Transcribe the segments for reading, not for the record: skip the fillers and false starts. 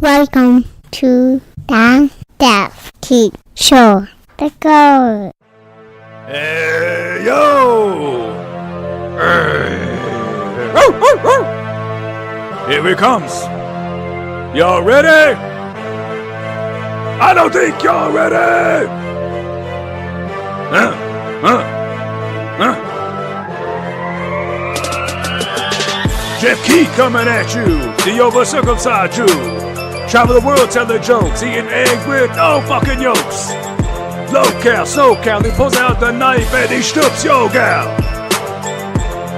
Welcome to the Deaf Kid Show. Let's go. Hey, yo! Hey. Here he comes. Y'all ready? I don't think y'all ready! Jeff Key coming at you, the over-circumcised Jew. Travel the world telling jokes, eating eggs with no fucking yolks. Low-cal, SoCal, he pulls out the knife and he strips your gal.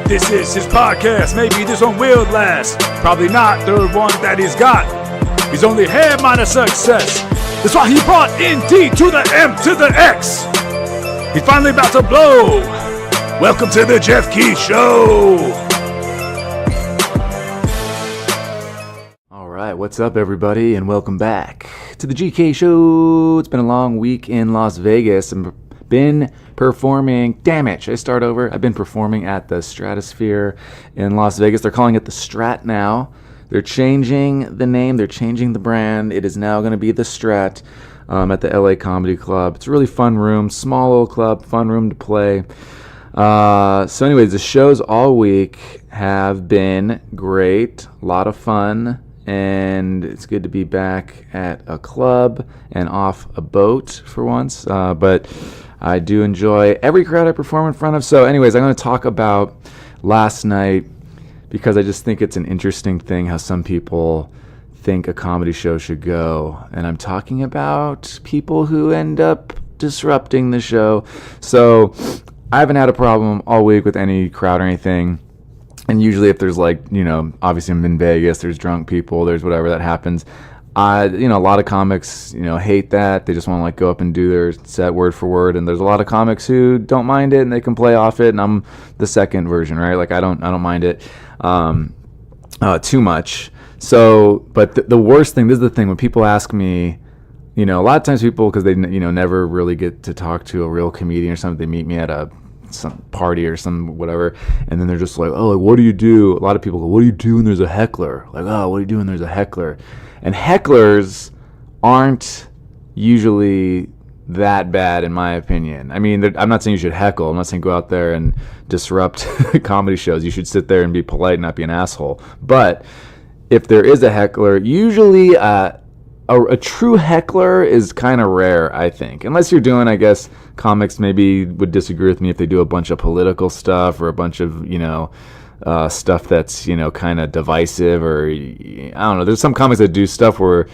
This is his podcast, maybe this one will last. Probably not the one that he's got. He's only half minus success. That's why he brought in D to the M to the X. He's finally about to blow. Welcome to the Jeff Key Show. Alright, what's up everybody, and welcome back to the GK Show. It's been a long week in Las Vegas. I've been performing, damn it, should I start over? I've been performing at the Stratosphere in Las Vegas. They're calling it the STRAT now. They're changing the name, they're changing the brand. It is now going to be the STRAT at the LA Comedy Club. It's a really fun room, small little club, fun room to play. So anyways, the shows all week have been great, a lot of fun. And it's good to be back at a club and off a boat for once. But I do enjoy every crowd I perform in front of. So anyways, I'm going to talk about last night because I just think it's an interesting thing how some people think a comedy show should go. And I'm talking about people who end up disrupting the show. So I haven't had a problem all week with any crowd or anything. And usually if there's obviously I'm in Vegas, there's drunk people, there's whatever that happens. A lot of comics, hate that. They just want to go up and do their set word for word. And there's a lot of comics who don't mind it and they can play off it. And I'm the second version, right? I don't mind it too much. So, but the worst thing, this is the thing, when people ask me, a lot of times people, because they, never really get to talk to a real comedian or something, they meet me at some party or some whatever, and then they're just what do you do? A lot of people go, what do you do when there's a heckler? What do you do when there's a heckler? And hecklers aren't usually that bad in my opinion. I mean, I'm not saying you should heckle. I'm not saying go out there and disrupt comedy shows. You should sit there and be polite and not be an asshole. But if there is a heckler, usually a true heckler is kind of rare, I think. Unless you're doing, I guess, comics maybe would disagree with me if they do a bunch of political stuff or a bunch of, stuff that's, kind of divisive, or I don't know. There's some comics that do stuff where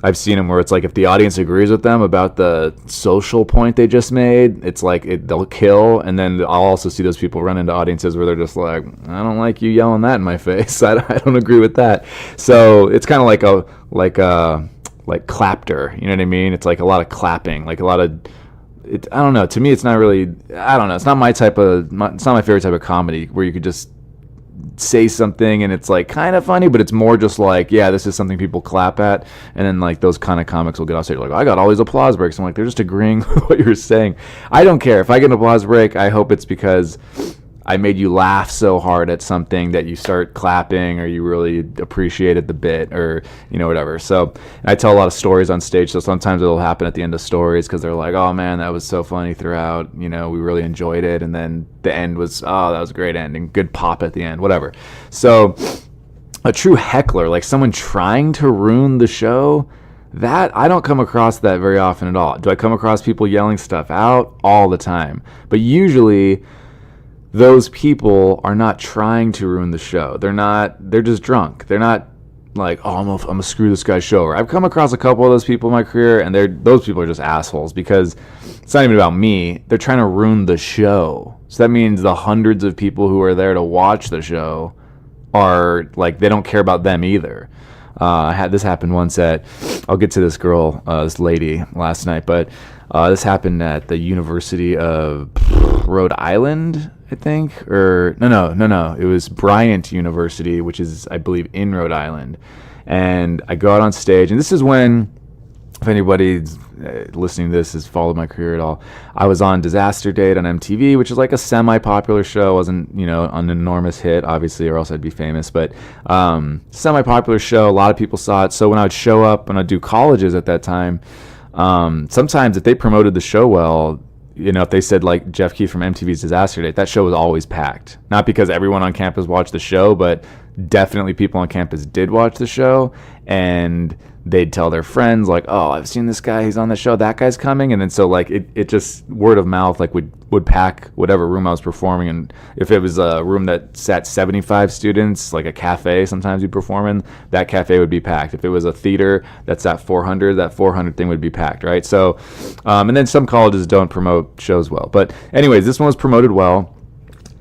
I've seen them where it's if the audience agrees with them about the social point they just made, it's they'll kill. And then I'll also see those people run into audiences where they're just I don't like you yelling that in my face. I don't agree with that. So it's kind of like clapter, you know what I mean? It's a lot of clapping, a lot of, I don't know, to me it's not really, I don't know, it's not it's not my favorite type of comedy where you could just say something and it's kind of funny, but it's more just yeah, this is something people clap at, and then those kind of comics will get off stage I got all these applause breaks. I'm they're just agreeing with what you're saying. I don't care. If I get an applause break, I hope it's because I made you laugh so hard at something that you start clapping, or you really appreciated the bit, or whatever. So I tell a lot of stories on stage, so sometimes it'll happen at the end of stories because they're oh man, that was so funny throughout, we really enjoyed it, and then the end was, oh, that was a great ending, good pop at the end, whatever. So a true heckler, someone trying to ruin the show, that I don't come across that very often at all. Do I come across people yelling stuff out? All the time. But usually those people are not trying to ruin the show. They're just drunk. They're not I'm gonna screw this guy's show. I've come across a couple of those people in my career, and those people are just assholes because it's not even about me. They're trying to ruin the show. So that means the hundreds of people who are there to watch the show are they don't care about them either. I had this happen once I'll get to this girl, this lady last night, but this happened at the University of Rhode Island, I think, or no. It was Bryant University, which is, I believe, in Rhode Island. And I go out on stage, and this is when if anybody's listening to this has followed my career at all, I was on Disaster Date on MTV, which is like a semi-popular show. Wasn't, an enormous hit, obviously, or else I'd be famous, but semi-popular show. A lot of people saw it. So when I would show up and I'd do colleges at that time, sometimes if they promoted the show well, if they said like Jeff Keith from MTV's Disaster Date, that show was always packed. Not because everyone on campus watched the show, but definitely people on campus did watch the show, and they'd tell their friends like, oh, I've seen this guy, he's on the show, that guy's coming. And then so like it just word of mouth like would pack whatever room I was performing. And if it was a room that sat 75 students, like a cafe sometimes you'd perform in, that cafe would be packed. If it was a theater that sat 400, that 400 thing would be packed, right? So and then some colleges don't promote shows well, but anyways, this one was promoted well.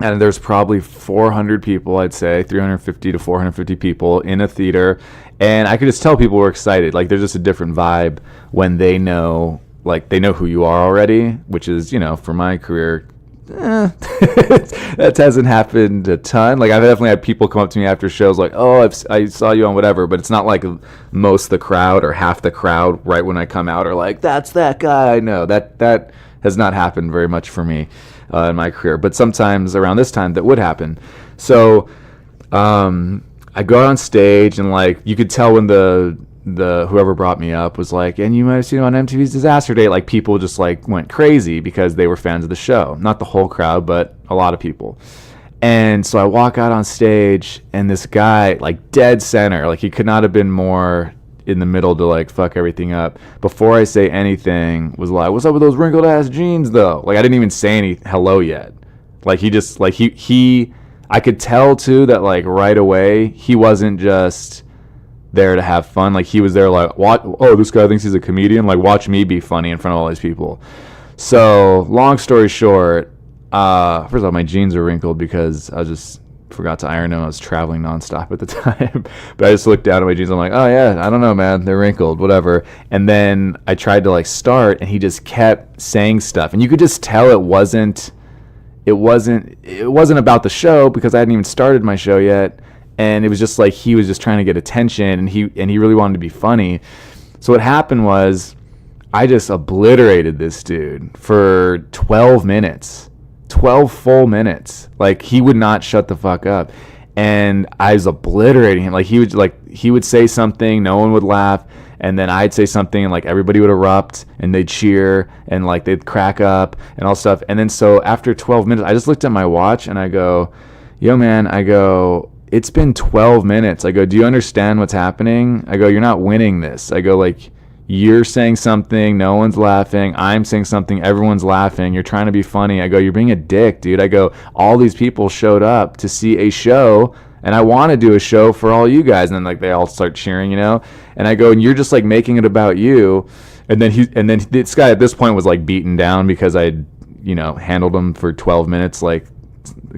And there's probably 400 people, I'd say, 350 to 450 people in a theater. And I could just tell people were excited. Like, there's just a different vibe when they know who you are already, which is, for my career, that hasn't happened a ton. Like, I've definitely had people come up to me after shows like, oh, I saw you on whatever. But it's not like most of the crowd or half the crowd right when I come out are like, that's that guy I know. That has not happened very much for me. In my career, but sometimes around this time that would happen. So I go out on stage, and like you could tell when the whoever brought me up was like, and you might have seen it on MTV's Disaster Date, like people just like went crazy because they were fans of the show. Not the whole crowd, but a lot of people. And so I walk out on stage, and this guy, like dead center, like he could not have been more in the middle to like fuck everything up. Before I say anything, was like, what's up with those wrinkled ass jeans though? Like I didn't even say any hello yet. Like he just like he I could tell too that like right away he wasn't just there to have fun. Like he was there like, what? Oh, this guy thinks he's a comedian, like watch me be funny in front of all these people. So long story short, first of all, my jeans are wrinkled because I just forgot to iron them. I was traveling nonstop at the time. But I just looked down at my jeans. I'm like, oh yeah, I don't know, man, they're wrinkled, whatever. And then I tried to like start, and he just kept saying stuff, and you could just tell it wasn't about the show because I hadn't even started my show yet. And it was just like he was just trying to get attention, and he really wanted to be funny. So what happened was I just obliterated this dude for 12 minutes. 12 full minutes. Like he would not shut the fuck up, and I was obliterating him. Like he would say something, no one would laugh, and then I'd say something, and like everybody would erupt and they'd cheer and like they'd crack up and all stuff. And then so after 12 minutes, I just looked at my watch and I go, yo man, I go, it's been 12 minutes. I go, do you understand what's happening? I go, you're not winning this. I go, like, you're saying something, no one's laughing. I'm saying something, everyone's laughing. You're trying to be funny. I go, you're being a dick, dude. I go, all these people showed up to see a show, and I want to do a show for all you guys. And then like they all start cheering, And I go, and you're just like making it about you. And then this guy at this point was like beaten down because I'd, handled him for 12 minutes like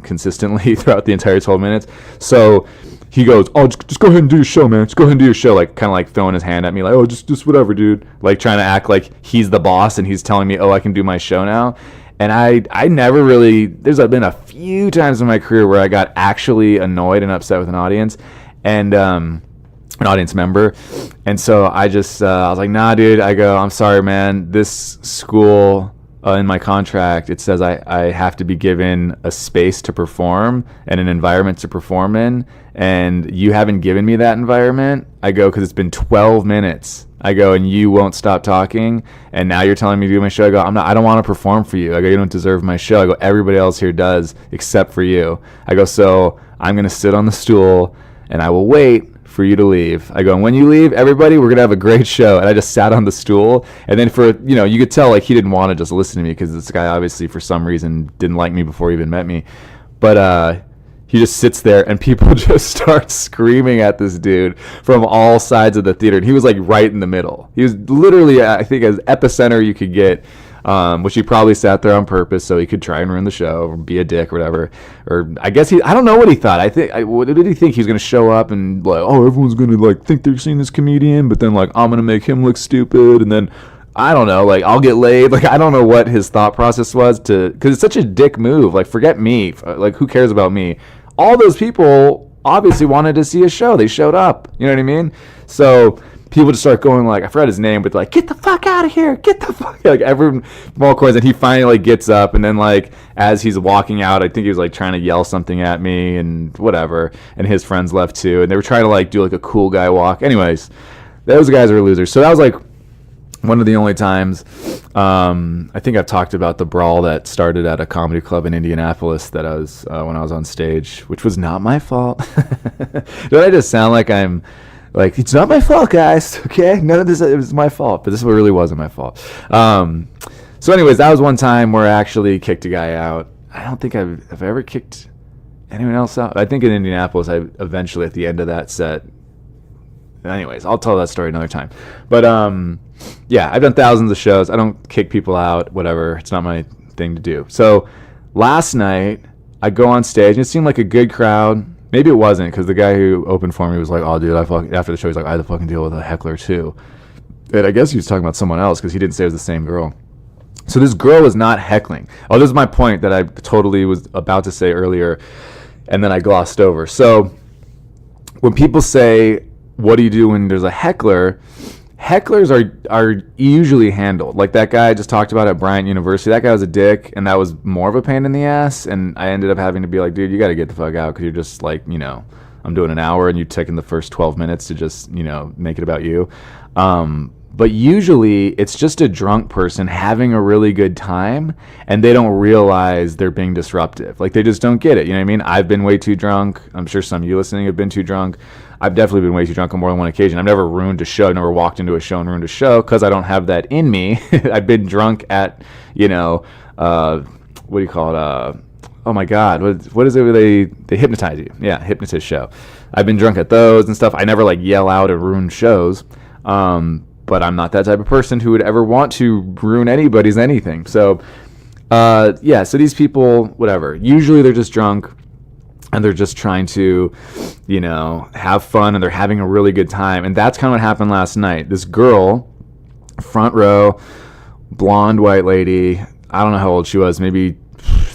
consistently throughout the entire 12 minutes. So he goes, oh, just go ahead and do your show, man. Just go ahead and do your show. Like, kind of like throwing his hand at me, like, oh, just whatever, dude. Like, trying to act like he's the boss and he's telling me, oh, I can do my show now. And I never really, there's been a few times in my career where I got actually annoyed and upset with an audience and an audience member. And so I just, I was like, nah, dude. I go, I'm sorry, man. This school, in my contract, it says I have to be given a space to perform and an environment to perform in, and you haven't given me that environment. I go, because it's been 12 minutes. I go, and you won't stop talking, and now you're telling me to do my show. I go, I don't want to perform for you. I go, you don't deserve my show. I go, everybody else here does except for you. I go, so I'm going to sit on the stool, and I will wait for you to leave. I go, and when you leave, everybody, we're gonna have a great show. And I just sat on the stool, and then for you could tell like he didn't want to just listen to me because this guy obviously for some reason didn't like me before he even met me. But he just sits there, and people just start screaming at this dude from all sides of the theater. And he was like right in the middle. He was literally, I think, as epicenter you could get. Which he probably sat there on purpose so he could try and ruin the show or be a dick or whatever. Or I guess I don't know what he thought. What did he think? He was going to show up and like, oh, everyone's going to like think they're seeing this comedian, but then like I'm going to make him look stupid, and then I don't know, like I'll get laid. Like I don't know what his thought process was because it's such a dick move. Like forget me. Like who cares about me? All those people obviously wanted to see a show. They showed up. You know what I mean? So people just start going like, I forgot his name, but like, get the fuck out of here, get the fuck, like everyone from all corners. And he finally like gets up, and then like as he's walking out, I think he was like trying to yell something at me and whatever, and his friends left too, and they were trying to like do like a cool guy walk. Anyways, those guys are losers. So that was like one of the only times. I think I've talked about the brawl that started at a comedy club in Indianapolis that I was when I was on stage, which was not my fault. Don't I just sound like I'm like, it's not my fault, guys? Okay, none of this, it was my fault, but this really wasn't my fault. So anyways, that was one time where I actually kicked a guy out. I don't think I've ever kicked anyone else out. I think in Indianapolis, I eventually at the end of that set. Anyways, I'll tell that story another time. But yeah, I've done thousands of shows. I don't kick people out, whatever. It's not my thing to do. So last night, I go on stage, and it seemed like a good crowd. Maybe it wasn't, because the guy who opened for me was like, oh, dude, after the show, he's like, I had to fucking deal with a heckler, too. And I guess he was talking about someone else, because he didn't say it was the same girl. So this girl was not heckling. Oh, this is my point that I totally was about to say earlier, and then I glossed over. So when people say, what do you do when there's a heckler? Hecklers are usually handled. Like that guy I just talked about at Bryant University. That guy was a dick, and that was more of a pain in the ass. And I ended up having to be like, dude, you got to get the fuck out, because you're just like, I'm doing an hour, and you're taking the first 12 minutes to just, make it about you. But usually it's just a drunk person having a really good time, and they don't realize they're being disruptive. Like they just don't get it. You know what I mean? I've been way too drunk. I'm sure some of you listening have been too drunk. I've definitely been way too drunk on more than one occasion. I've never ruined a show. I've never walked into a show and ruined a show, because I don't have that in me. I've been drunk at, what do you call it? Oh my God, what is it where they hypnotize you? Yeah, hypnotist show. I've been drunk at those and stuff. I never like yell out and ruin shows. But I'm not that type of person who would ever want to ruin anybody's anything. So, yeah, so these people, whatever, usually they're just drunk, and they're just trying to, have fun, and they're having a really good time. And that's kind of what happened last night. This girl, front row, blonde, white lady, I don't know how old she was. Maybe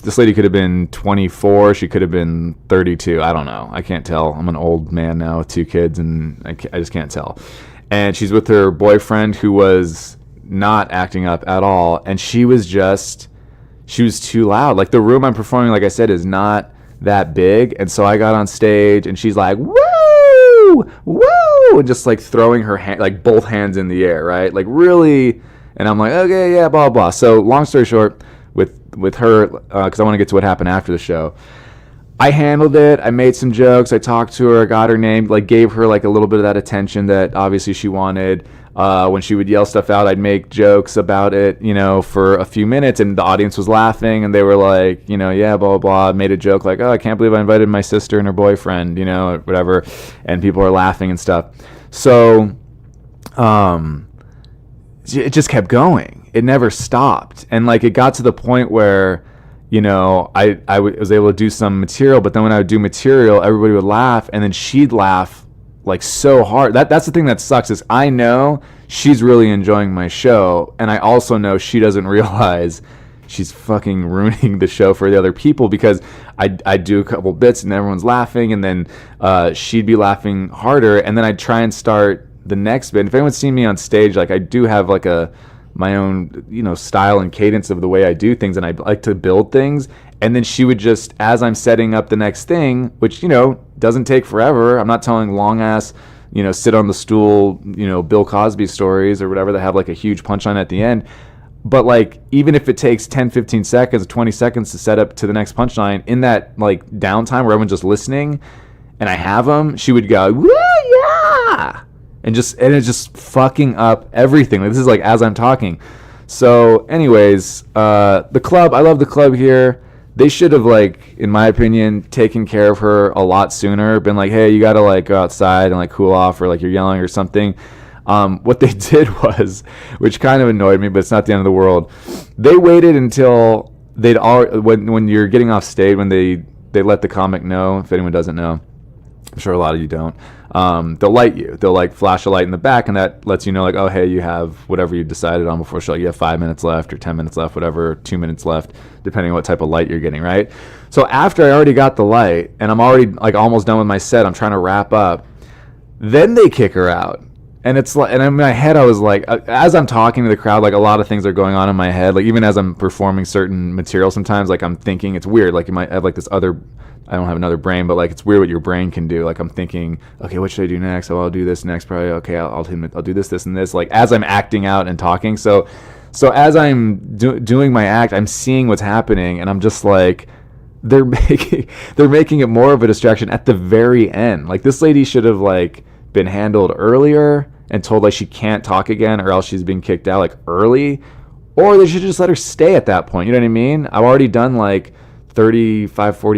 this lady could have been 24. She could have been 32. I don't know. I can't tell. I'm an old man now with 2 kids, and I just can't tell. And she's with her boyfriend, who was not acting up at all. And she was too loud. Like the room I'm performing, like I said, is not that big. And so I got on stage, and she's like, woo, woo, and just like throwing her hand, like both hands in the air, right? Like really. And I'm like, okay, yeah, blah, blah. So long story short, with her, because I want to get to what happened after the show. I handled it. I made some jokes. I talked to her, got her name, like gave her like a little bit of that attention that obviously she wanted. When she would yell stuff out, I'd make jokes about it, for a few minutes, and the audience was laughing, and they were like, yeah, blah, blah, blah. Made a joke like, oh, I can't believe I invited my sister and her boyfriend, or whatever. And people are laughing and stuff. So, it just kept going. It never stopped. And like, it got to the point where, I was able to do some material, but then when I would do material, everybody would laugh, and then she'd laugh like so hard. That's the thing that sucks, is I know she's really enjoying my show, and I also know she doesn't realize she's fucking ruining the show for the other people, because I do a couple bits and everyone's laughing, and then she'd be laughing harder, and then I'd try and start the next bit. And if anyone's seen me on stage, like I do have like my own, style and cadence of the way I do things, and I like to build things. And then she would just, as I'm setting up the next thing, which, doesn't take forever. I'm not telling long ass, sit on the stool, Bill Cosby stories or whatever that have like a huge punchline at the end. But like, even if it takes 10, 15 seconds, 20 seconds to set up to the next punchline, in that like downtime where everyone's just listening and I have them, she would go, yeah. And it's just fucking up everything. Like, this is like as I'm talking. So anyways, the club, I love the club here. They should have, like, in my opinion, taken care of her a lot sooner. Been like, hey, you got to like go outside and like cool off, or like you're yelling or something. What they did was, which kind of annoyed me, but it's not the end of the world. They waited until when you're getting off stage, when they let the comic know, if anyone doesn't know. I'm sure a lot of you don't. They'll light you. They'll like flash a light in the back, and that lets you know like, oh, hey, you have whatever you decided on before show. You have 5 minutes left or 10 minutes left, whatever, 2 minutes left, depending on what type of light you're getting, right? So after I already got the light, and I'm already like almost done with my set, I'm trying to wrap up, then they kick her out. And it's like, and in my head, I was like, as I'm talking to the crowd, like a lot of things are going on in my head. Like even as I'm performing certain material, sometimes like I'm thinking, it's weird. Like you might have like this other, I don't have another brain, but like it's weird what your brain can do. Like I'm thinking, okay, what should I do next? Oh, I'll do this next. Probably okay. I'll do this, and this. Like as I'm acting out and talking. So as I'm doing my act, I'm seeing what's happening, and I'm just like, they're making it more of a distraction at the very end. Like this lady should have like been handled earlier and told like she can't talk again or else she's being kicked out like early, or they should just let her stay at that point. You know what I mean? I've already done like 40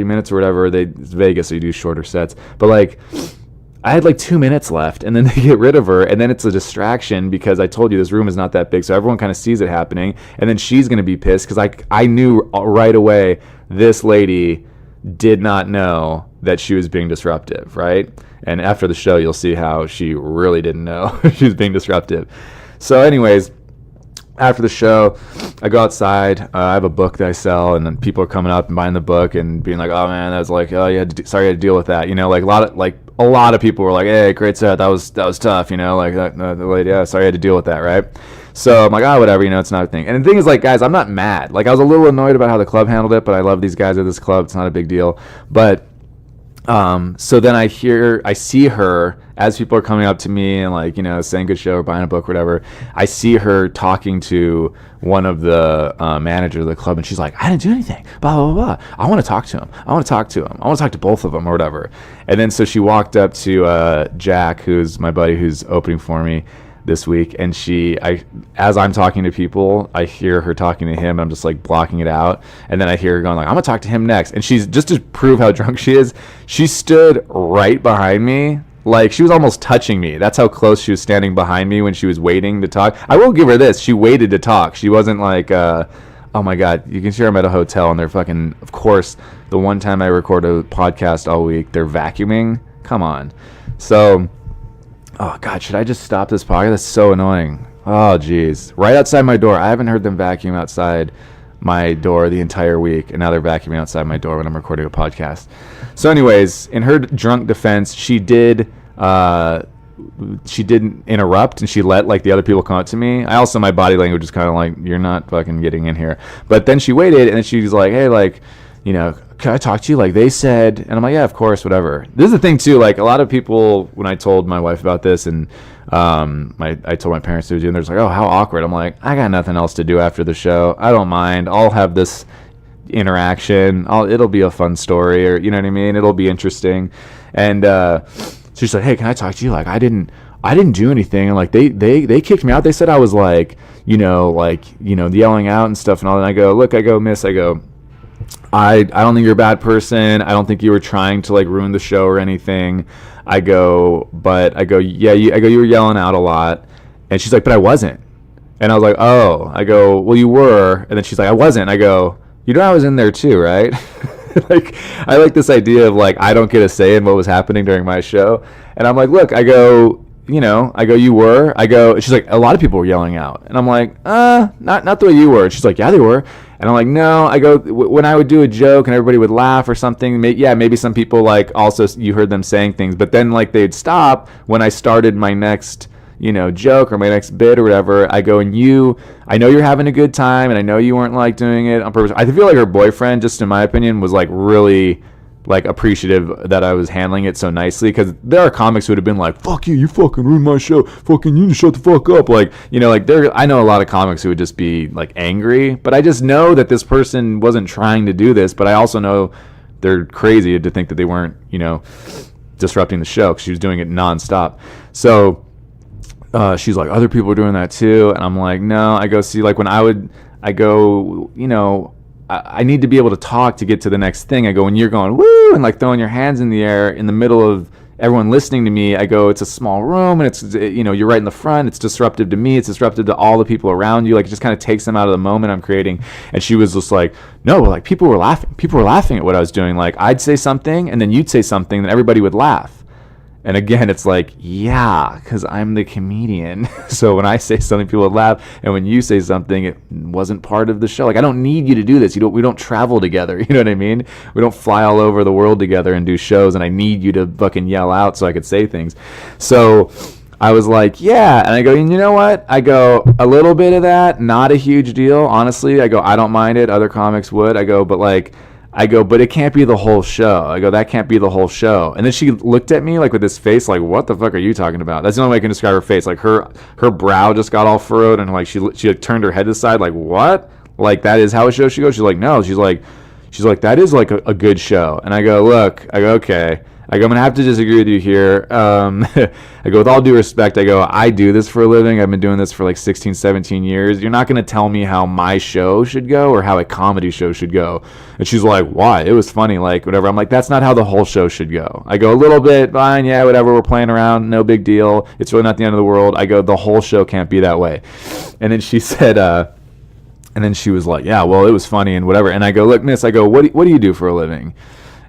minutes or whatever. It's Vegas, so you do shorter sets, but like I had like 2 minutes left, and then they get rid of her, and then it's a distraction because I told you this room is not that big, so everyone kind of sees it happening, and then she's going to be pissed because I knew right away this lady did not know that she was being disruptive, right? And after the show, you'll see how she really didn't know she was being disruptive. So anyways, after the show, I go outside. I have a book that I sell, and then people are coming up and buying the book and being like, "Oh man, that was like, oh yeah, sorry I had to deal with that." You know, like a lot of people were like, "Hey, great set. That was tough." You know, like the lady, yeah, sorry I had to deal with that, right? So I'm like, oh, whatever, you know, it's not a thing. And the thing is, like, guys, I'm not mad. Like, I was a little annoyed about how the club handled it, but I love these guys at this club. It's not a big deal. But so then I see her as people are coming up to me and like, you know, saying good show or buying a book, whatever. I see her talking to one of the managers of the club, and she's like, I didn't do anything, blah, blah, blah, blah. I want to talk to him. I want to talk to both of them or whatever. And then so she walked up to Jack, who's my buddy who's opening for me this week, and as I'm talking to people, I hear her talking to him, and I'm just like blocking it out, and then I hear her going like, I'm gonna talk to him next, and she's, just to prove how drunk she is, she stood right behind me, like she was almost touching me. That's how close she was standing behind me when she was waiting to talk. I will give her this, she waited to talk. She wasn't like oh my god, you can hear them at a hotel and they're fucking, of course, the one time I record a podcast all week, they're vacuuming. Come on. So oh god, should I just stop this podcast? That's so annoying. Oh jeez, right outside my door. I haven't heard them vacuum outside my door the entire week, and now they're vacuuming outside my door when I'm recording a podcast. So anyways, in her drunk defense, she didn't interrupt, and she let like the other people come up to me. I also, my body language is kind of like, you're not fucking getting in here. But then she waited, and then she's like, hey, like, you know, can I talk to you? Like they said, and I'm like, yeah, of course, whatever. This is the thing too, like a lot of people, when I told my wife about this, and I told my parents to do, and they're just like, oh, how awkward. I'm like, I got nothing else to do after the show. I don't mind. I'll have this interaction. It'll be a fun story, or you know what I mean? It'll be interesting. And she's like, hey, can I talk to you? Like I didn't do anything, and like they kicked me out. They said I was like, yelling out and stuff and all. And I go, look, miss, I don't think you're a bad person. I don't think you were trying to like ruin the show or anything. I go, yeah, you were yelling out a lot. And she's like, but I wasn't. And I was like, oh. I go, well, you were. And then she's like, I wasn't. I go, you know I was in there too, right? Like, I like this idea of like, I don't get a say in what was happening during my show. And I'm like, look, you were. She's like, a lot of people were yelling out. And I'm like, not the way you were. And she's like, yeah, they were. And I'm like, no. When I would do a joke and everybody would laugh or something, maybe some people like also you heard them saying things, but then like they'd stop when I started my next, joke or my next bit or whatever. I go, I know you're having a good time, and I know you weren't like doing it on purpose. I feel like her boyfriend, just in my opinion, was like really like appreciative that I was handling it so nicely, because there are comics who would have been like, fuck you fucking ruined my show, fucking you need to shut the fuck up, I know a lot of comics who would just be like angry, but I just know that this person wasn't trying to do this, but I also know they're crazy to think that they weren't disrupting the show, because she was doing it nonstop. So she's like, other people are doing that too, and I'm like, no. I go, see, like when I need to be able to talk to get to the next thing. I go, when you're going, woo, and like throwing your hands in the air in the middle of everyone listening to me, I go, it's a small room, and it's, you're right in the front. It's disruptive to me. It's disruptive to all the people around you. Like, it just kind of takes them out of the moment I'm creating. And she was just like, no, like people were laughing. People were laughing at what I was doing. Like, I'd say something, and then you'd say something, and everybody would laugh. And again, it's like, yeah, because I'm the comedian. So when I say something, people would laugh. And when you say something, it wasn't part of the show. Like, I don't need you to do this. We don't travel together. You know what I mean? We don't fly all over the world together and do shows. And I need you to fucking yell out so I could say things. So I was like, yeah. And I go, you know what? I go, a little bit of that, not a huge deal. Honestly, I go, I don't mind it. Other comics would. I go, but it can't be the whole show. I go, that can't be the whole show. And then she looked at me like with this face, like, what the fuck are you talking about? That's the only way I can describe her face. Like her brow just got all furrowed, and like she like turned her head aside, like, what? Like that is how a show should go? She's like, no. She's like, that is like a good show. And I go, look, I go, okay. I go, I'm going to have to disagree with you here. I go, with all due respect, I go, I do this for a living. I've been doing this for like 16, 17 years. You're not going to tell me how my show should go or how a comedy show should go. And she's like, why? It was funny, like, whatever. I'm like, that's not how the whole show should go. I go, a little bit, fine, yeah, whatever. We're playing around. No big deal. It's really not the end of the world. I go, the whole show can't be that way. And then she said, and then she was like, yeah, well, it was funny and whatever. And I go, look, miss, I go, what do you do for a living?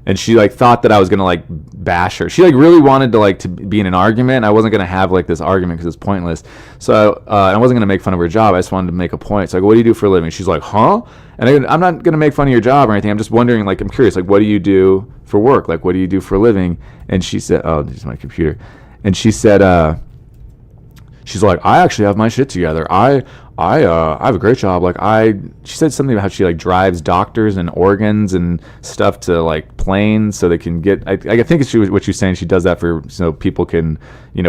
And she like thought that I was gonna like bash her. She like really wanted to like to be in an argument. I wasn't gonna have like this argument because it's pointless. So I wasn't gonna make fun of her job. I just wanted to make a point. So I go, what do you do for a living? She's like, huh? And I go, I'm not gonna make fun of your job or anything. I'm just wondering, like, I'm curious, like, what do you do for work? Like, what do you do for a living? And she said, oh, this is my computer. And she said, she's like, I actually have my shit together. I have a great job. Like she said something about how she like drives doctors and organs and stuff to like planes so they can get. I think it's what she's saying. She does that for so people can,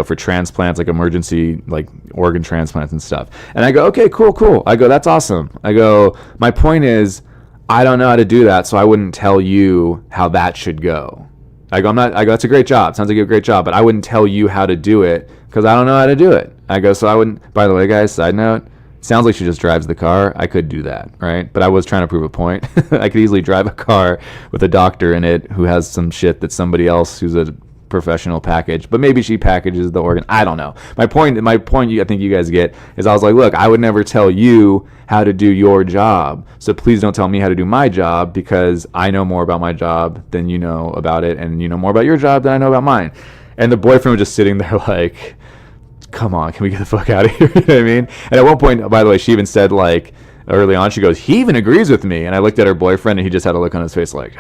for transplants, like emergency like organ transplants and stuff. And I go, okay, cool. I go, that's awesome. I go, my point is, I don't know how to do that, so I wouldn't tell you how that should go. I go, that's a great job. Sounds like a great job, but I wouldn't tell you how to do it because I don't know how to do it. I go, so I wouldn't. By the way, guys, side note. Sounds like she just drives the car. I could do that, right? But I was trying to prove a point. I could easily drive a car with a doctor in it who has some shit that somebody else who's a professional package, but maybe she packages the organ. I don't know. My point I think you guys get is I was like, look, I would never tell you how to do your job. So please don't tell me how to do my job because I know more about my job than you know about it, and you know more about your job than I know about mine. And the boyfriend was just sitting there like, come on, can we get the fuck out of here? You know what I mean? And at one point, by the way, she even said, like, early on, she goes, he even agrees with me. And I looked at her boyfriend, and he just had a look on his face like,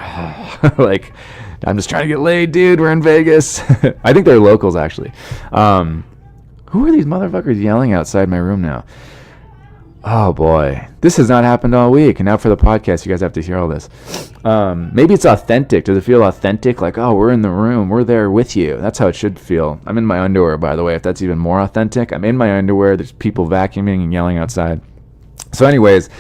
like, I'm just trying to get laid, dude. We're in Vegas. I think they're locals, actually. Who are these motherfuckers yelling outside my room now? Oh, boy. This has not happened all week. And now for the podcast, you guys have to hear all this. Maybe it's authentic. Does it feel authentic? Like, oh, we're in the room. We're there with you. That's how it should feel. I'm in my underwear, by the way, if that's even more authentic. I'm in my underwear. There's people vacuuming and yelling outside. So anyways,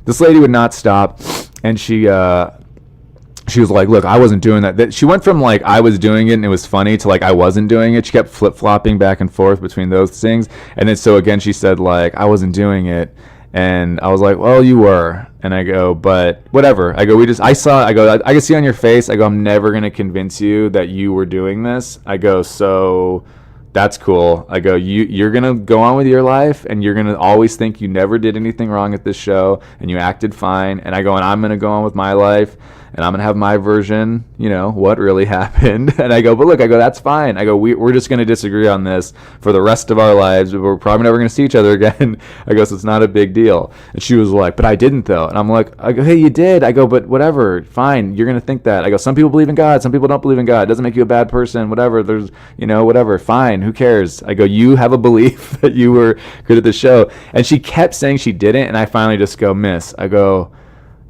this lady would not stop. And she was like, look, I wasn't doing that. She went from like I was doing it and it was funny to like I wasn't doing it. She kept flip-flopping back and forth between those things. And then so again, she said like I wasn't doing it. And I was like, well, you were. And I go, but whatever. I go, I can see on your face. I go, I'm never going to convince you that you were doing this. I go, so that's cool. I go, you're going to go on with your life and you're going to always think you never did anything wrong at this show and you acted fine. And I go, and I'm going to go on with my life. And I'm going to have my version, what really happened. And I go, but look, I go, that's fine. I go, we're just going to disagree on this for the rest of our lives. We're probably never going to see each other again. I go, so it's not a big deal. And she was like, but I didn't though. And I'm like, hey, you did. I go, but whatever, fine. You're going to think that. I go, some people believe in God. Some people don't believe in God. It doesn't make you a bad person, whatever. There's, whatever, fine. Who cares? I go, you have a belief that you were good at the show. And she kept saying she didn't. And I finally just go, miss, I go,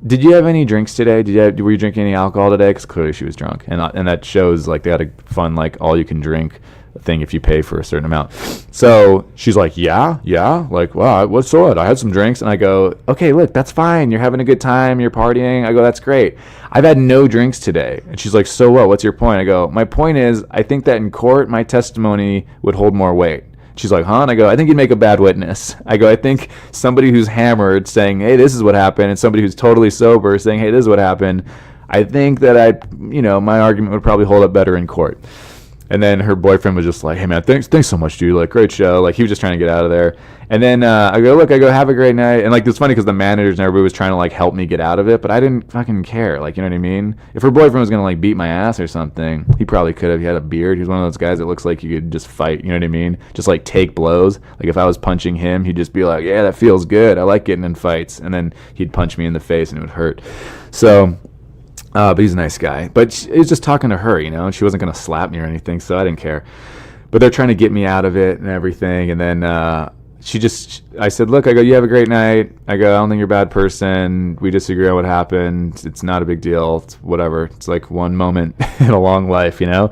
did you have any drinks today? Were you drinking any alcohol today? Because clearly she was drunk, and that shows like they had a fun like all you can drink thing if you pay for a certain amount. So she's like, yeah, like, wow, what's what? I had some drinks, and I go, okay, look, that's fine. You're having a good time. You're partying. I go, that's great. I've had no drinks today, and she's like, so what? What's your point? I go, my point is, I think that in court my testimony would hold more weight. She's like, huh? And I go, I think you'd make a bad witness. I go, I think somebody who's hammered saying, hey, this is what happened, and somebody who's totally sober saying, hey, this is what happened, I think that my argument would probably hold up better in court. And then her boyfriend was just like, hey, man, thanks so much, dude. Like, great show. Like, he was just trying to get out of there. And then I go, have a great night. And, like, it's funny because the managers and everybody was trying to, like, help me get out of it. But I didn't fucking care. Like, you know what I mean? If her boyfriend was going to, like, beat my ass or something, he probably could have. He had a beard. He was one of those guys that looks like you could just fight. You know what I mean? Just, like, take blows. Like, if I was punching him, he'd just be like, yeah, that feels good. I like getting in fights. And then he'd punch me in the face and it would hurt. So... but he's a nice guy. But he was just talking to her, and she wasn't going to slap me or anything, so I didn't care. but they're trying to get me out of it and everything. And then I said, look, I go, you have a great night. I go, I don't think you're a bad person. We disagree on what happened. It's not a big deal. It's whatever. It's like one moment in a long life, you know?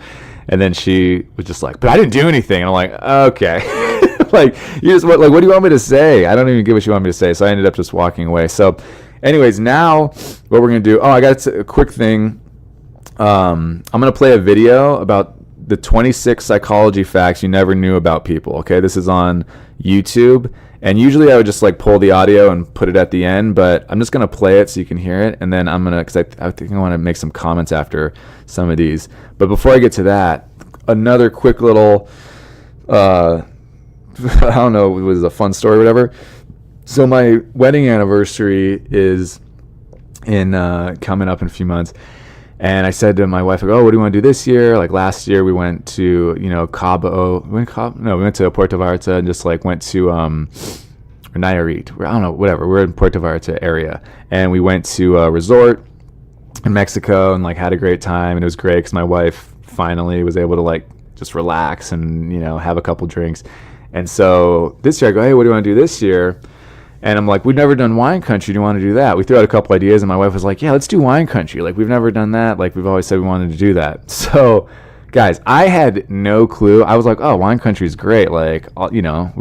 And then she was just like, but I didn't do anything. And I'm like, okay. Like, what do you want me to say? I don't even get what you want me to say. So I ended up just walking away. So anyways, now what we're going to do, I got a quick thing. I'm going to play a video about the 26 psychology facts you never knew about people. Okay, this is on YouTube, and usually I would just like pull the audio and put it at the end, but I'm just gonna play it so you can hear it, and then I'm gonna, because I think I want to make some comments after some of these. But before I get to that, another quick little I don't know, it was a fun story or whatever. So my wedding anniversary is in coming up in a few months. And I said to my wife, like, oh, what do you want to do this year? Like last year we went to, Cabo. We went to Puerto Vallarta and just like went to Nayarit. I don't know, whatever. We're in Puerto Vallarta area. And we went to a resort in Mexico and like had a great time. And it was great because my wife finally was able to like just relax and, have a couple drinks. And so this year I go, hey, what do you want to do this year? And I'm like, we've never done wine country. Do you want to do that? We threw out a couple ideas, and my wife was like, yeah, let's do wine country. Like, we've never done that. Like, we've always said we wanted to do that. So, guys, I had no clue. I was like, oh, wine country is great. Like, we don't,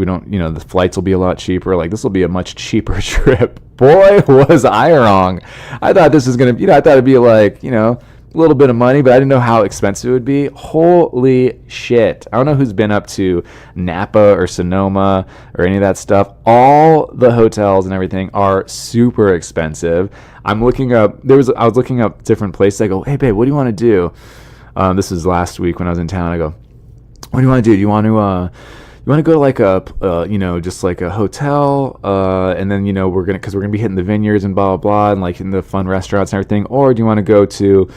the flights will be a lot cheaper. Like, this will be a much cheaper trip. Boy, was I wrong. I thought this was going to, I thought it'd be like, a little bit of money, but I didn't know how expensive it would be. Holy shit. I don't know who's been up to Napa or Sonoma or any of that stuff. All the hotels and everything are super expensive. I was looking up different places. I go, hey babe, what do you want to do? This was last week when I was in town. I go, what do you want to do? Do you want to go to like a, just like a hotel, and then, because we're gonna be hitting the vineyards and blah, blah, blah, and like in the fun restaurants and everything, or do you want to go to,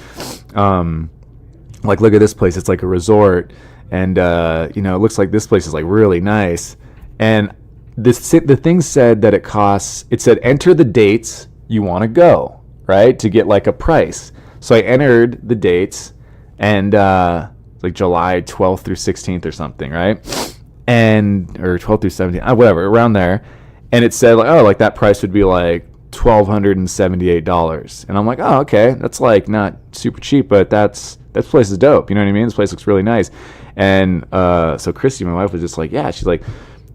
like, look at this place, it's like a resort, and, it looks like this place is like really nice, and the thing said that it said enter the dates you want to go, right, to get like a price. So I entered the dates, and, like July 12th through 16th or something, right? Or 12 through 17, whatever, around there. And it said, like, oh, like that price would be like $1,278. And I'm like, oh, okay, that's like not super cheap, but that place is dope. You know what I mean? This place looks really nice. And so Christy, my wife, was just like, yeah, she's like,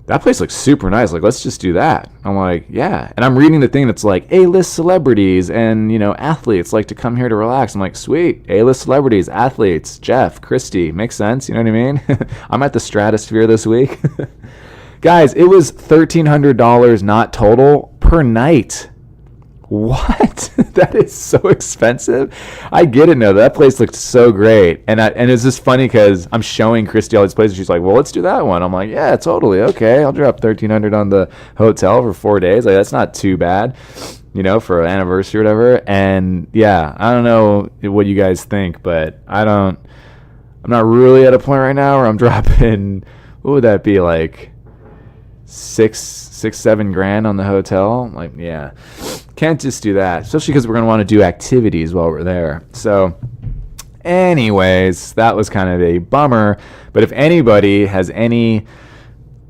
that place looks super nice. Like, let's just do that. I'm like, yeah. And I'm reading the thing that's like A-list celebrities and, athletes like to come here to relax. I'm like, sweet. A-list celebrities, athletes, Jeff, Christy. Makes sense. You know what I mean? I'm at the Stratosphere this week. Guys, it was $1,300 not total per night. What? That is so expensive. I get it now. That place looked so great. And it's just funny because I'm showing Christy all these places. She's like, well, let's do that one. I'm like, yeah, totally. Okay. I'll drop $1,300 on the hotel for 4 days. Like, that's not too bad, for an anniversary or whatever. And yeah, I don't know what you guys think, but I'm not really at a point right now where I'm dropping, what would that be, like $6-7 on the hotel? Like, yeah, can't just do that, especially because we're going to want to do activities while we're there. So anyways, that was kind of a bummer. But if anybody has any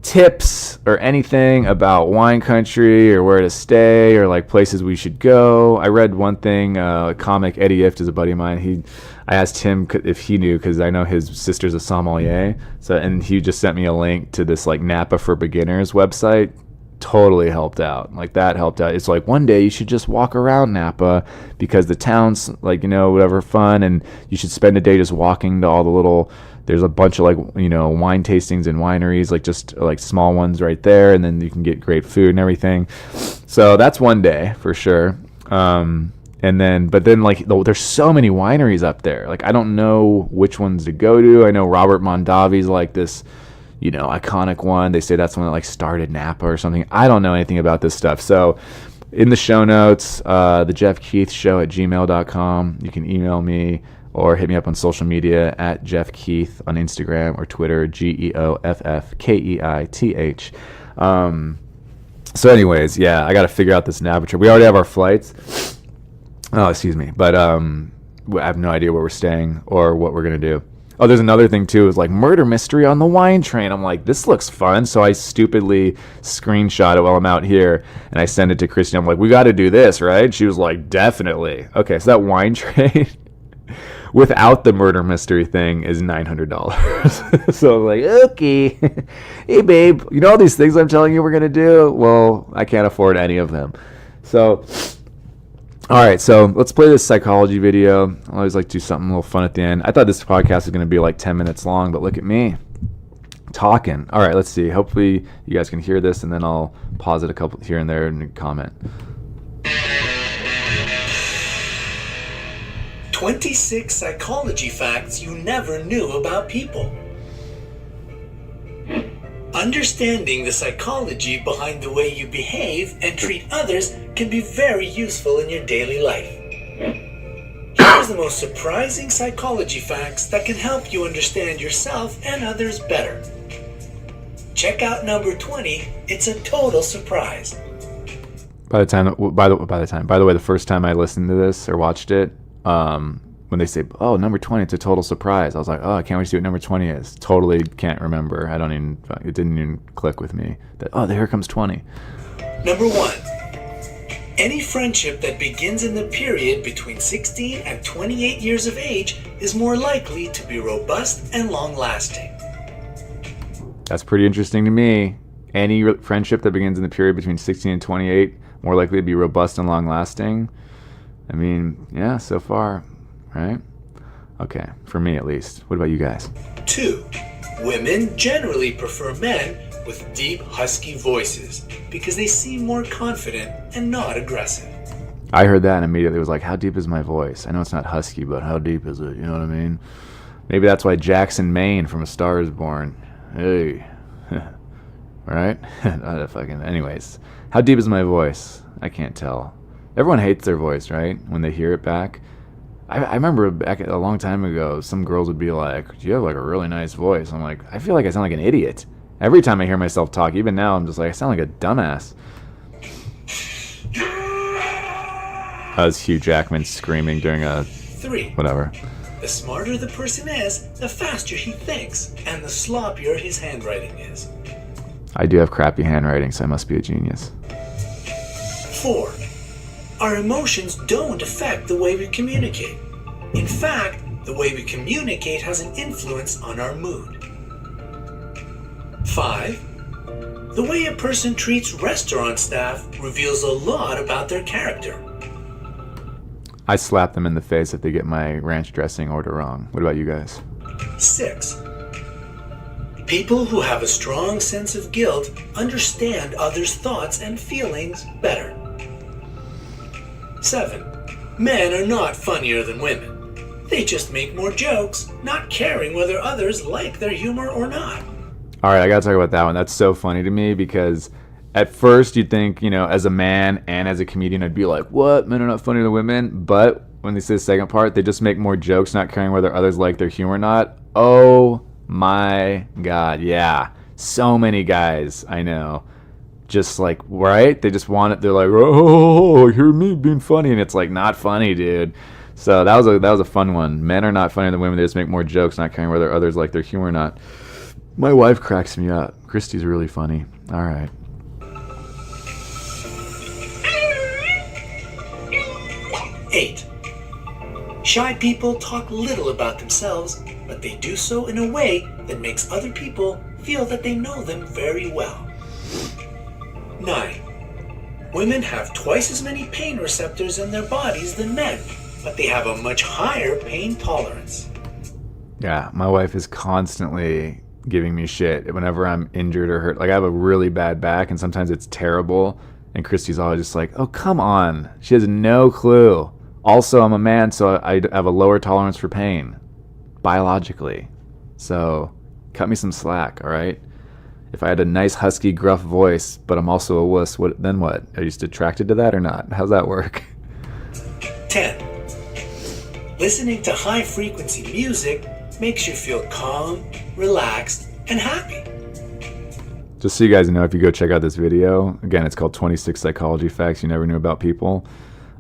tips or anything about wine country or where to stay or like places we should go, I read one thing, comic Eddie Ift is a buddy of mine. I asked him if he knew, because I know his sister's a sommelier. And he just sent me a link to this like Napa for Beginners website. Totally helped out. Like, that helped out. It's like, one day you should just walk around Napa because the town's like, whatever, fun, and you should spend a day just walking to all the little, there's a bunch of like, wine tastings and wineries, like just like small ones right there, and then you can get great food and everything. So that's one day for sure. But then like there's so many wineries up there. Like, I don't know which ones to go to. I know Robert Mondavi's like this, iconic one. They say that's one that like started Napa or something. I don't know anything about this stuff. So in the show notes, the Jeff Keith Show at gmail.com. You can email me or hit me up on social media at Jeff Keith on Instagram or Twitter, GeoffKeith. So anyways, yeah, I got to figure out this Napa trip. We already have our flights. Oh, excuse me. But I have no idea where we're staying or what we're going to do. Oh, there's another thing too. It's like murder mystery on the wine train. I'm like, this looks fun. So I stupidly screenshot it while I'm out here and I send it to Christy. I'm like, we got to do this, right? She was like, definitely. Okay, so that wine train without the murder mystery thing is $900. So I'm like, okay. Hey, babe, you know all these things I'm telling you we're going to do? Well, I can't afford any of them. So, all right, so let's play this psychology video. I always like to do something a little fun at the end. I thought this podcast was going to be like 10 minutes long, but look at me talking. All right, let's see. Hopefully you guys can hear this, and then I'll pause it a couple here and there and comment. 26 psychology facts you never knew about people. Understanding the psychology behind the way you behave and treat others can be very useful in your daily life. Here's the most surprising psychology facts that can help you understand yourself and others better. Check out number 20. It's a total surprise. By the way, the first time I listened to this or watched it, when they say, oh, number 20, it's a total surprise, I was like, oh, I can't wait to see what number 20 is. Totally can't remember. It didn't even click with me that, oh, here comes 20. Number 1. Any friendship that begins in the period between 16 and 28 years of age is more likely to be robust and long-lasting. That's pretty interesting to me. Any friendship that begins in the period between 16 and 28, more likely to be robust and long-lasting. I mean, yeah, so far, right? Okay, for me at least. What about you guys? 2. Women generally prefer men with deep, husky voices because they seem more confident and not aggressive. I heard that and immediately was like, how deep is my voice? I know it's not husky, but how deep is it? You know what I mean? Maybe that's why Jackson Maine from A Star Is Born. Hey. Right? Anyways, how deep is my voice? I can't tell. Everyone hates their voice, right? When they hear it back. I remember back a long time ago, some girls would be like, you have like a really nice voice. I'm like, I feel like I sound like an idiot. Every time I hear myself talk, even now, I'm just like, I sound like a dumbass. That was Hugh Jackman screaming during a 3. whatever. The smarter the person is, the faster he thinks, and the sloppier his handwriting is. I do have crappy handwriting, so I must be a genius. 4. Our emotions don't affect the way we communicate. In fact, the way we communicate has an influence on our mood. 5. The way a person treats restaurant staff reveals a lot about their character. I slap them in the face if they get my ranch dressing order wrong. What about you guys? 6. People who have a strong sense of guilt understand others' thoughts and feelings better. 7. Men are not funnier than women. They just make more jokes, not caring whether others like their humor or not. All right, I gotta talk about that one. That's so funny to me because at first you'd think, as a man and as a comedian, I'd be like, what? Men are not funnier than women? But when they say the second part, they just make more jokes, not caring whether others like their humor or not. Oh my God, yeah. So many guys I know. Just like, right? They just want it. They're like, oh, hear me being funny. And it's like, not funny, dude. So that was a fun one. Men are not funnier than women. They just make more jokes, not caring whether others like their humor or not. My wife cracks me up. Christy's really funny. All right. 8. Shy people talk little about themselves, but they do so in a way that makes other people feel that they know them very well. 9. Women have twice as many pain receptors in their bodies than men, but they have a much higher pain tolerance. Yeah, my wife is constantly giving me shit whenever I'm injured or hurt. Like, I have a really bad back, and sometimes it's terrible, and Christy's always just like, oh, come on. She has no clue. Also, I'm a man, so I have a lower tolerance for pain, biologically. So, cut me some slack, all right? If I had a nice, husky, gruff voice, but I'm also a wuss, then what? Are you just attracted to that or not? How's that work? 10. Listening to high-frequency music makes you feel calm, relaxed, and happy. Just so you guys know, if you go check out this video, again, it's called 26 Psychology Facts You Never Knew About People.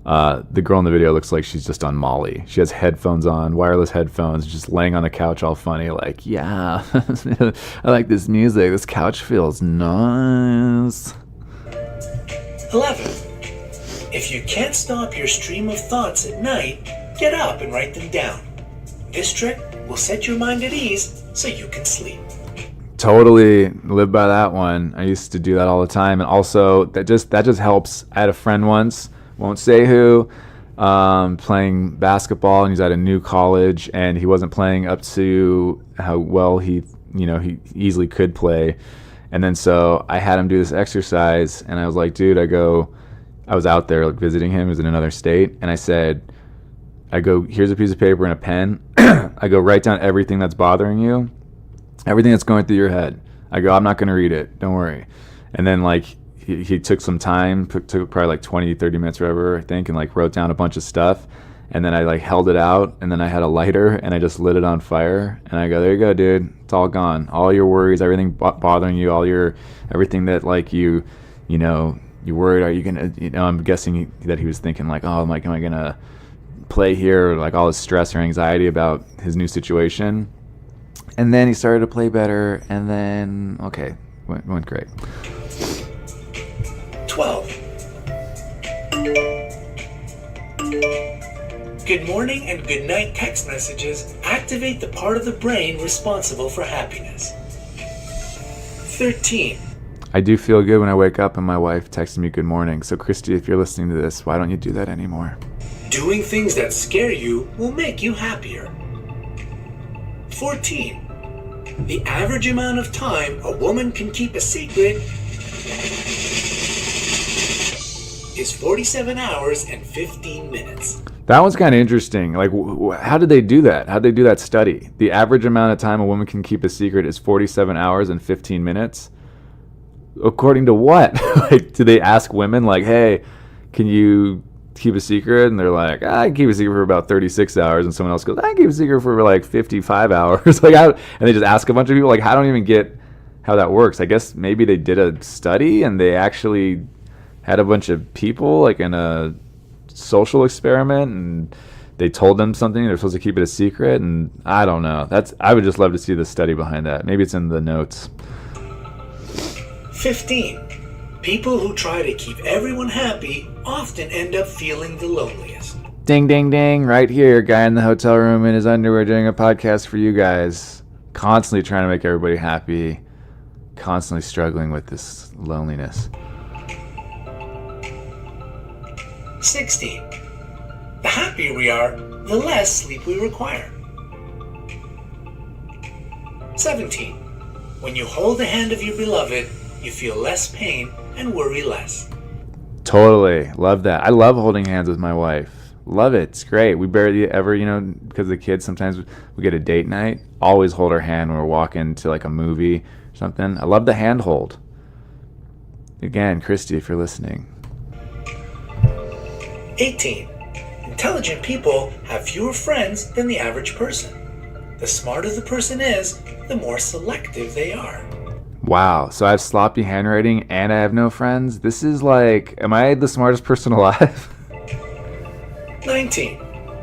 The girl in the video looks like she's just on Molly. She has headphones on, wireless headphones, just laying on the couch all funny, like, yeah, I like this music. This couch feels nice. 11. If you can't stop your stream of thoughts at night, get up and write them down. This trick will set your mind at ease so you can sleep. Totally live by that one. I used to do that all the time, and also that just helps. I had a friend once, won't say who, playing basketball, and he's at a new college, and he wasn't playing up to how well he easily could play. And then so I had him do this exercise, and I was like, dude, I was out there like visiting him. He was in another state, and I go, here's a piece of paper and a pen. I go, write down everything that's bothering you, everything that's going through your head. I go, I'm not going to read it. Don't worry. And then like he took some time, took probably like 20, 30 minutes or whatever, I think, and like wrote down a bunch of stuff. And then I like held it out, and then I had a lighter and I just lit it on fire. And I go, there you go, dude. It's all gone. All your worries, everything bothering you, everything that like you worried, are you going to, I'm guessing that he was thinking like, oh, am I going to play here, or like all his stress or anxiety about his new situation. And then he started to play better, and then went great. 12. Good morning and good night text messages activate the part of the brain responsible for happiness. 13. I do feel good when I wake up and my wife texts me good morning. So Christy, if you're listening to this, why don't you do that anymore? Doing things that scare you will make you happier. 14. The average amount of time a woman can keep a secret is 47 hours and 15 minutes. That one's kind of interesting. Like, how did they do that? How did they do that study? The average amount of time a woman can keep a secret is 47 hours and 15 minutes? According to what? Like, do they ask women, like, hey, can you keep a secret? And they're like, I can keep a secret for about 36 hours. And someone else goes, I can keep a secret for like 55 hours. Like, and they just ask a bunch of people. Like, I don't even get how that works. I guess maybe they did a study and they actually had a bunch of people like in a social experiment, and they told them something. They're supposed to keep it a secret, and I don't know. I would just love to see the study behind that. Maybe it's in the notes. 15. People who try to keep everyone happy often end up feeling the loneliest. Ding, ding, ding. Right here, guy in the hotel room in his underwear doing a podcast for you guys. Constantly trying to make everybody happy. Constantly struggling with this loneliness. 16. The happier we are, the less sleep we require. 17. When you hold the hand of your beloved, you feel less pain and worry less. Totally. Love that. I love holding hands with my wife. Love it. It's great. We barely ever, because of the kids, sometimes we get a date night. Always hold our hand when we're walking to like a movie or something. I love the hand hold. Again, Christy, if you're listening. 18. Intelligent people have fewer friends than the average person. The smarter the person is, the more selective they are. Wow. So I have sloppy handwriting and I have no friends? This is like, am I the smartest person alive? 19.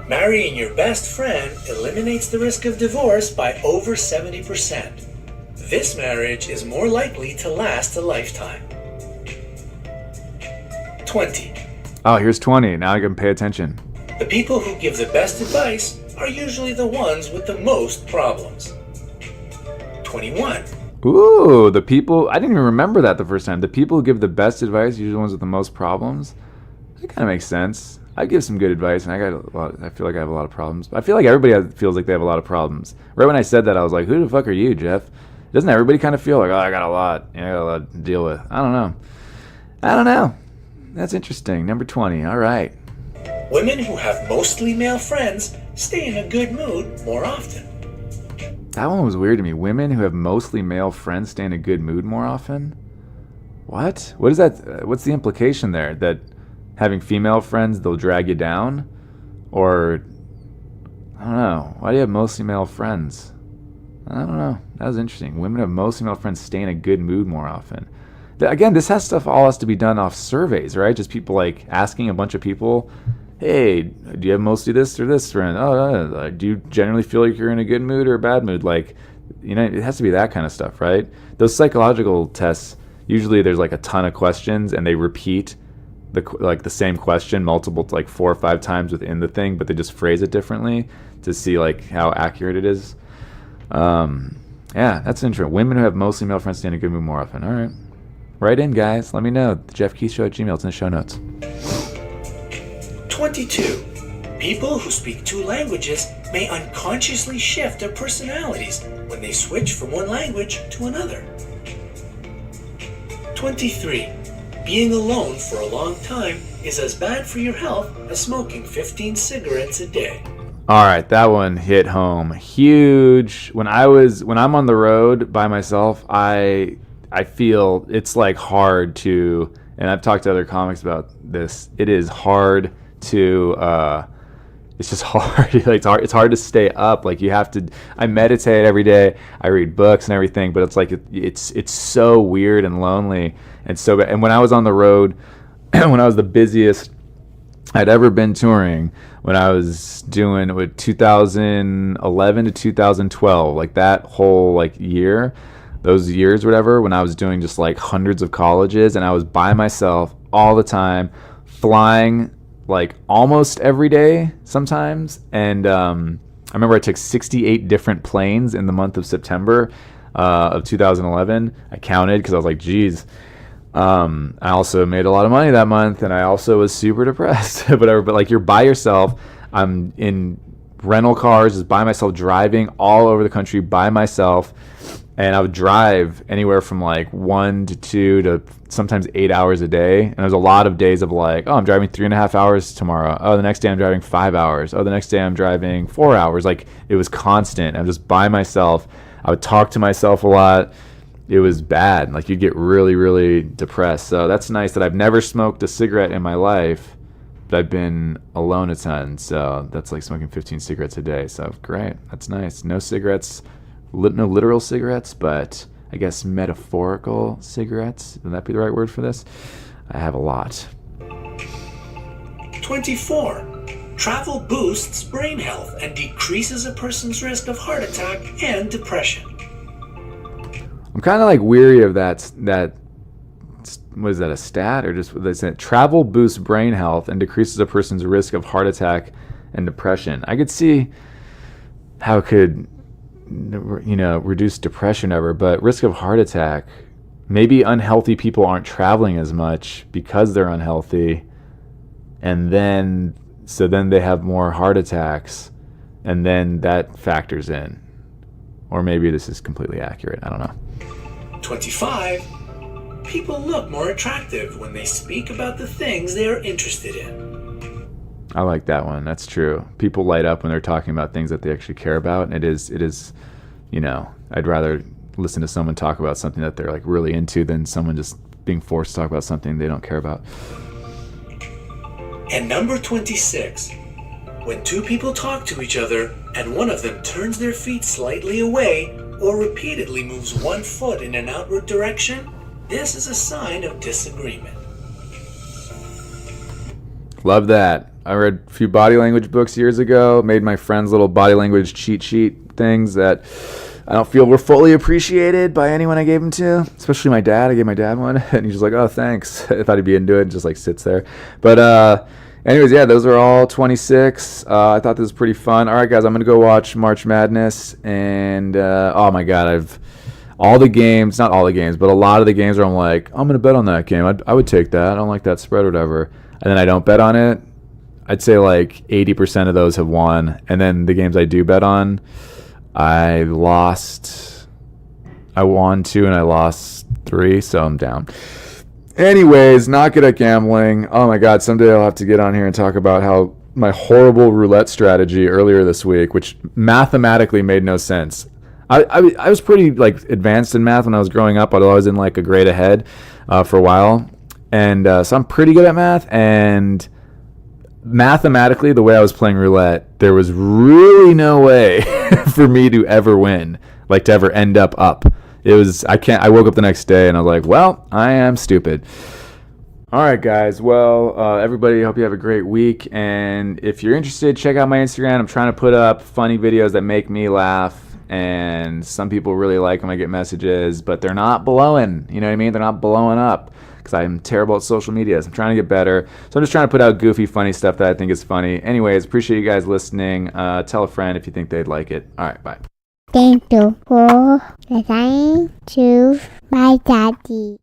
Marrying your best friend eliminates the risk of divorce by over 70%. This marriage is more likely to last a lifetime. 20. Oh, here's 20. Now I can pay attention. The people who give the best advice are usually the ones with the most problems. 21. Ooh, the people, I didn't even remember that the first time. The people who give the best advice are usually the ones with the most problems. That kind of makes sense. I give some good advice, and I feel like I have a lot of problems. I feel like everybody feels like they have a lot of problems. Right when I said that, I was like, who the fuck are you, Jeff? Doesn't everybody kind of feel like, oh, I got a lot. I got a lot to deal with. I don't know. That's interesting. Number 20. All right. Women who have mostly male friends stay in a good mood more often. That one was weird to me. Women who have mostly male friends stay in a good mood more often? What? What is that? What's the implication there? That having female friends, they'll drag you down? Or, I don't know. Why do you have mostly male friends? I don't know. That was interesting. Women who have mostly male friends stay in a good mood more often. again, this all has to be done off surveys, right? Just people like asking a bunch of people, hey, do you have mostly this or this friend? Oh, do you generally feel like you're in a good mood or a bad mood? Like, it has to be that kind of stuff, right? Those psychological tests, usually there's like a ton of questions and they repeat the same question multiple, like 4 or 5 times within the thing, but they just phrase it differently to see like how accurate it is. Yeah, that's interesting. Women who have mostly male friends stay in a good mood more often. All right. Write in, guys. Let me know. JeffKeithShow@gmail. It's in the show notes. 22. People who speak 2 languages may unconsciously shift their personalities when they switch from one language to another. 23. Being alone for a long time is as bad for your health as smoking 15 cigarettes a day. All right, that one hit home huge. When I'm on the road by myself, I feel it's like hard to, and I've talked to other comics about this. It is hard to it's just hard. It's hard to stay up. Like, you have to. I meditate every day. I read books and everything, but it's like it's so weird and lonely and so. And when I was on the road, when I was the busiest I'd ever been touring, when I was doing with 2011 to 2012, like that whole like year, those years, whatever, when I was doing just like hundreds of colleges and I was by myself all the time, flying like almost every day sometimes. And I remember I took 68 different planes in the month of September of 2011. I counted because I was like, geez. I also made a lot of money that month, and I also was super depressed. Whatever. But like, you're by yourself. I'm in rental cars, just by myself, driving all over the country by myself. And I would drive anywhere from like 1 to 2 to sometimes 8 hours a day. And there's a lot of days of like, oh, I'm driving 3.5 hours tomorrow. Oh, the next day I'm driving 5 hours. Oh, the next day I'm driving 4 hours. Like, it was constant. I'm just by myself. I would talk to myself a lot. It was bad. Like, you'd get really, really depressed. So that's nice that I've never smoked a cigarette in my life, but I've been alone a ton. So that's like smoking 15 cigarettes a day. So great. That's nice. No cigarettes. No literal cigarettes, but I guess metaphorical cigarettes. Would that be the right word for this? I have a lot. 24. Travel boosts brain health and decreases a person's risk of heart attack and depression. I'm kind of like weary of that. What is that, a stat? Or just they said travel boosts brain health and decreases a person's risk of heart attack and depression. I could see how it could, reduce depression ever, but risk of heart attack, maybe unhealthy people aren't traveling as much because they're unhealthy, and then they have more heart attacks, and then that factors in. Or maybe this is completely accurate. I don't know. 25. People look more attractive when they speak about the things they are interested in. I like that one. That's true. People light up when they're talking about things that they actually care about. And it is, I'd rather listen to someone talk about something that they're like really into than someone just being forced to talk about something they don't care about. And number 26. When 2 people talk to each other and one of them turns their feet slightly away or repeatedly moves 1 foot in an outward direction, this is a sign of disagreement. Love that. I read a few body language books years ago, made my friends little body language cheat sheet things that I don't feel were fully appreciated by anyone I gave them to, especially my dad. I gave my dad one, and he's just like, oh, thanks. I thought he'd be into it, and just like sits there. But anyways, yeah, those are all 26. I thought this was pretty fun. All right, guys, I'm going to go watch March Madness. And, oh, my God, all the games, not all the games, but a lot of the games where I'm like, I'm going to bet on that game. I would take that. I don't like that spread or whatever. And then I don't bet on it. I'd say like 80% of those have won. And then the games I do bet on, I won 2 and I lost 3, so I'm down. Anyways, not good at gambling. Oh my God, someday I'll have to get on here and talk about how my horrible roulette strategy earlier this week, which mathematically made no sense. I was pretty like advanced in math when I was growing up, although I was in like a grade ahead for a while. And so I'm pretty good at math. And mathematically, the way I was playing roulette, there was really no way for me to ever win, like to ever end up. I woke up the next day and I was like, well, I am stupid. All right, guys. Well, everybody, hope you have a great week. And if you're interested, check out my Instagram. I'm trying to put up funny videos that make me laugh. And some people really like them. I get messages, but they're not blowing. You know what I mean? They're not blowing up because I'm terrible at social media. So I'm trying to get better. So I'm just trying to put out goofy, funny stuff that I think is funny. Anyways, appreciate you guys listening. Tell a friend if you think they'd like it. All right, bye. Thank you for listening to my daddy.